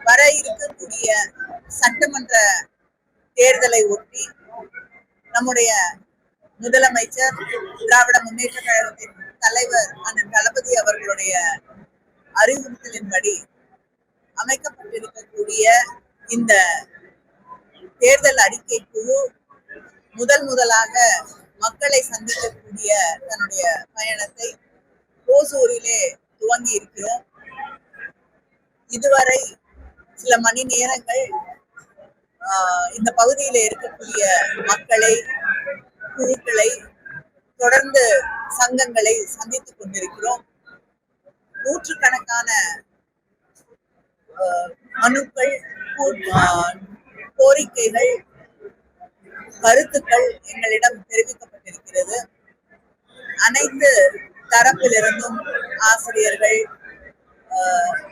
வர இருக்கக்கூடிய சட்டமன்ற தேர்தலை ஒட்டி நம்முடைய முதலமைச்சர் திராவிட முன்னேற்ற கழகத்தின் தலைவர் அண்ணன் தளபதி அவர்களுடைய அறிவுறுத்தலின்படி அமைக்கப்பட்டிருக்கக்கூடிய இந்த தேர்தல் அறிக்கை குழு முதலாக மக்களை சந்திக்கக்கூடிய தன்னுடைய பயணத்தை ஓசூரிலே துவங்கி இருக்கிறோம். இதுவரை சில மணி நேரங்கள் இந்த பகுதியில இருக்கக்கூடிய மக்களை, குழுக்களை, தொடர்ந்து சங்கங்களை சந்தித்துக் கொண்டிருக்கிறோம். நூற்றுக்கணக்கான மனுக்கள், கோரிக்கைகள், கருத்துக்கள் எங்களிடம் தெரிவிக்கப்பட்டிருக்கிறது. அனைத்து தரப்பிலிருந்தும் ஆசிரியர்கள்,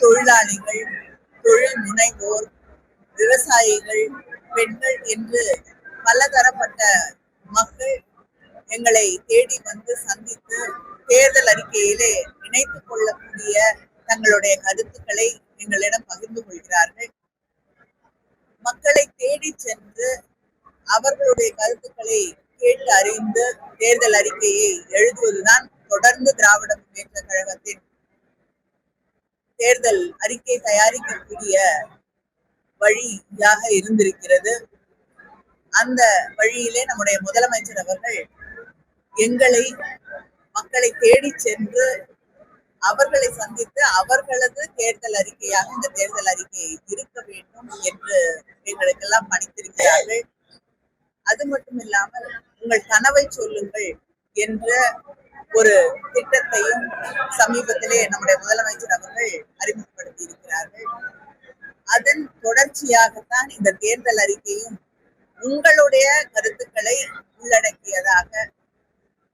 தொழிலாளிகள், தொழில் முனைவோர், விவசாயிகள், பெண்கள் என்று பலதரப்பட்ட மக்கள் எங்களை தேடி வந்து சந்தித்து தேர்தல் அறிக்கையிலே இணைத்துக் கொள்ளக்கூடிய தங்களுடைய கருத்துக்களை எங்களிடம் பகிர்ந்து கொள்கிறார்கள். மக்களை தேடி சென்று அவர்களுடைய கருத்துக்களை கேட்டு அறிந்து தேர்தல் அறிக்கையை எழுதுவதுதான் தொடர்ந்து திராவிட முன்னேற்ற கழகத்தின் தேர்தல் அறிக்கை தயாரிக்கக்கூடிய வழியாக இருந்திருக்கிறது. அந்த வழியிலே நம்முடைய முதலமைச்சர் அவர்கள் எங்களை, மக்களை தேடி சென்று அவர்களை சந்தித்து அவர்களது தேர்தல் அறிக்கையாக இந்த தேர்தல் அறிக்கை இருக்க வேண்டும் என்று எங்களுக்கெல்லாம் பணித்திருக்கிறார்கள். அது மட்டும் இல்லாமல் உங்கள் கனவை சொல்லுங்கள் என்ற ஒரு திட்டத்தையும் சமீபத்திலே நம்முடைய முதலமைச்சர் அவர்கள் அறிமுகப்படுத்தி இருக்கிறார்கள். அதன் தொடர்ச்சியாகத்தான் இந்த தேர்தல் அறிக்கையும் உங்களுடைய கருத்துக்களை உள்ளடக்கியதாக,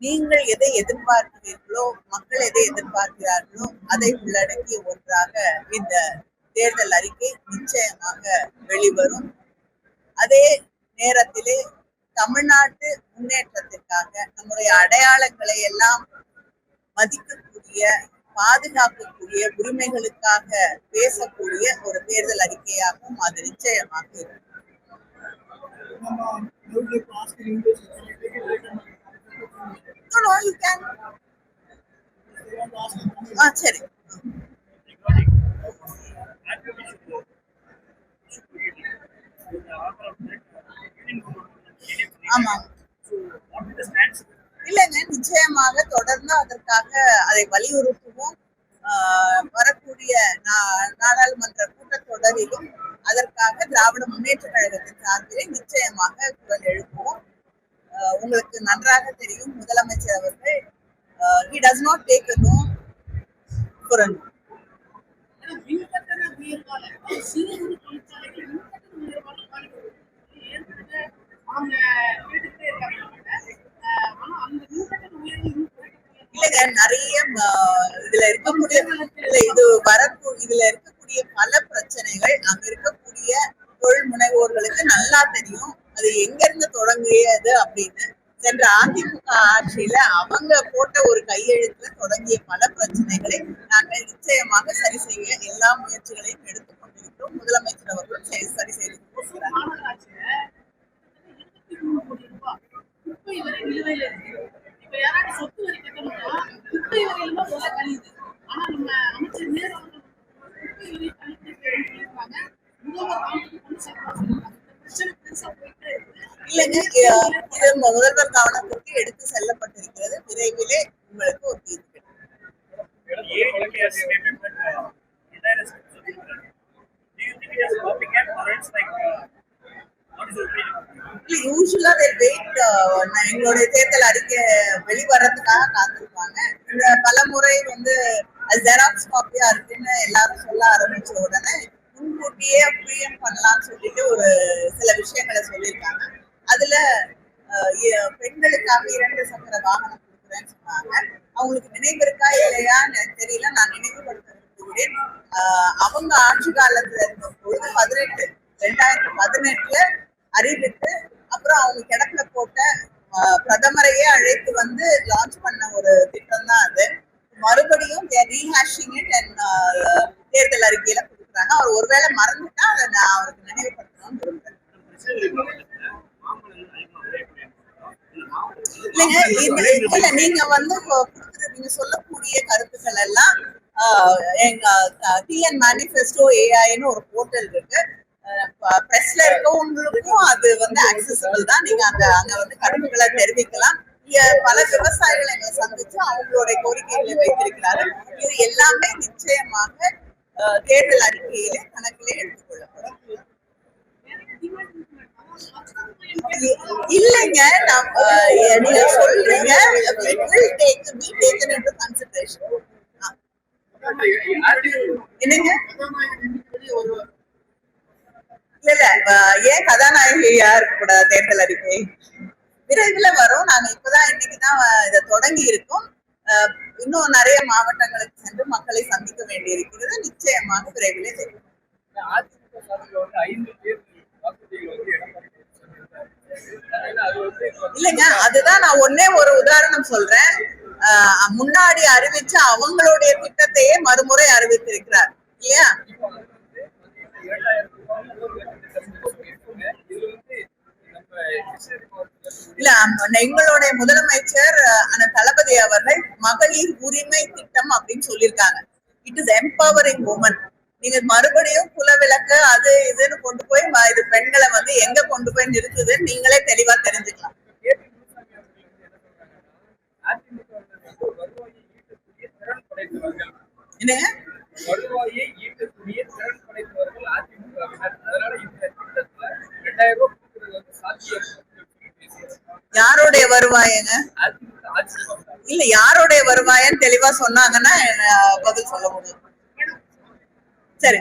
நீங்கள் எதை எதிர்பார்க்கிறீர்களோ, மக்கள் எதை எதிர்பார்க்கிறார்களோ அதை உள்ளடக்கிய ஒன்றாக இந்த தேர்தல் அறிக்கை நிச்சயமாக வெளிவரும். அதே நேரத்திலே தமிழ்நாட்டு முன்னேற்றத்திற்காக நம்முடைய அடையாளங்களை எல்லாம் மதிக்கக்கூடிய, பாதுகாக்கக்கூடிய, உரிமைகளுக்காக பேசக்கூடிய ஒரு தேர்தல் அறிக்கையாகவும் அது நிச்சயமாக இருக்கும். No, you can. சரி. ஆமா, இல்லைங்க, நிச்சயமாக தொடர்ந்து அதற்காக அதை வலியுறுத்துவோம். வரக்கூடிய நாடாளுமன்ற கூட்டத்தொடரிலும் அதற்காக திராவிட முன்னேற்ற கழகத்தின் சார்பிலே நிச்சயமாக குரல் எழுப்புவோம். உங்களுக்கு நன்றாக தெரியும், முதலமைச்சர் அவர்கள் he does not take a no for a no. இல்லைங்க, நிறைய இதுல இருக்கக்கூடிய இதுல இருக்கக்கூடிய பல பிரச்சனைகள் அங்க இருக்கக்கூடிய தொழில் முனைவோர்களுக்கு நல்லா தெரியும். அது எங்க இருந்து தொடங்கியது அப்படின்னு. சென்ற அதிமுக ஆட்சியில அவங்க போட்ட ஒரு கையெழுத்துல தொடங்கிய பல பிரச்சனைகளை நாங்கள் நிச்சயமாக சரி செய்ய எல்லா முயற்சிகளையும் எடுத்துக் கொண்டிருக்கிறோம். முதலமைச்சர் அவர்களும் சரி செய்து கொண்டிருக்கிறார். இல்லைங்க, இது முதல்வர் கவனத்திற்கு எடுத்து செல்லப்பட்டிருக்கிறது. விரைவிலே உங்களுக்கு ஒரு தீர்வு யூஸ்வலா எங்களுடைய தேர்தல் அறிக்கை வெளிவரதுக்காக காத்திருப்பாங்க. இந்த பலமுறை ஜெராக்ஸ் காப்பியா இருக்குன்னு எல்லாரும் சொல்ல ஆரம்பிச்ச உடனே முன்கூட்டியே பிரியம் பண்ணலாம்னு சொல்லிட்டு ஒரு சில விஷயங்களை சொல்லியிருக்காங்க. அதுல பெண்களுக்காக 2 சக்கர வாகனம் கொடுக்குறேன்னு சொன்னாங்க. அவங்களுக்கு நினைவு இருக்கா இல்லையான்னு எனக்கு தெரியல. நான் நினைவுபடுத்த விரும்புகிறேன். அவங்க ஆட்சி காலத்துல இருந்த பொழுது 2018 அறிவித்து அப்புறம் அவங்க கிடப்புல போட்ட பிரதமரையே அழைத்து வந்து லான்ச் பண்ண ஒரு திட்டம் தான் அது. மறுபடியும் தேர்தல் அறிக்கையில கொடுக்குறாங்க. அவர் ஒருவேளை மறந்துட்டா அதை நான் அவருக்கு நினைவுபடுத்தணும்னு விரும்புறேன். இல்லைங்க, இல்ல நீங்க வந்து நீங்க சொல்லக்கூடிய கருத்துக்கள் எல்லாம் எங்க டிஎன் மேனிஃபெஸ்டோ ஏஐன்னு ஒரு போர்ட்டல் இருக்கு. பிரஸ்ல இருக்கவங்களுக்கும் அது வந்து அக்சசிபிள் தான். நீங்க அங்க வந்து கருத்துக்களை தெரிவிக்கலாம். பல விவசாயிகள் எங்களை சந்திச்சு அவங்களுடைய கோரிக்கைகளை வைத்திருக்கிறார்கள். இது எல்லாமே நிச்சயமாக தேர்தல் அறிக்கையிலே கணக்கிலே எடுத்துக்கொள்ளப்படும். இல்லைங்க, நீங்க சொல்றீங்க என்னங்க? இல்ல ஏன் கதாநாயகியா இருக்கக்கூடாது? தேர்தல் அறிக்கை விரைவில் வரும். நாங்க இப்பதான் இன்னைக்குதான் இதை தொடங்கி இருக்கோம். இன்னும் நிறைய மாவட்டங்களுக்கு சென்று மக்களை சந்திக்க வேண்டி இருக்கிறது. நிச்சயமாக விரைவிலே தெரியும். இல்லைங்க, அதுதான் நான் ஒன்னே ஒரு உதாரணம் சொல்றேன். முன்னாடி அறிவிச்ச அவங்களுடைய திட்டத்தையே மறுமுறை அறிவித்திருக்கிறார் இல்லையா? இல்ல, எங்களுடைய முதலமைச்சர் தளபதி அவர்கள் மகளிர் உரிமை திட்டம் அப்படின்னு சொல்லியிருக்காங்க. It is empowering women. நீங்க மறுபடியும் குலவிளக்கு அது இதுன்னு கொண்டு போய் இது பெண்களை வந்து எங்க கொண்டு போய் நிறுத்துதுன்னு நீங்களே தெளிவா தெரிஞ்சுக்கலாம். என்னங்க? யாருடைய வருவாயங்க? இல்ல, யாருடைய வருவாயன்னு தெளிவா சொன்னாங்கன்னா பதில் சொல்ல முடியும். சரி.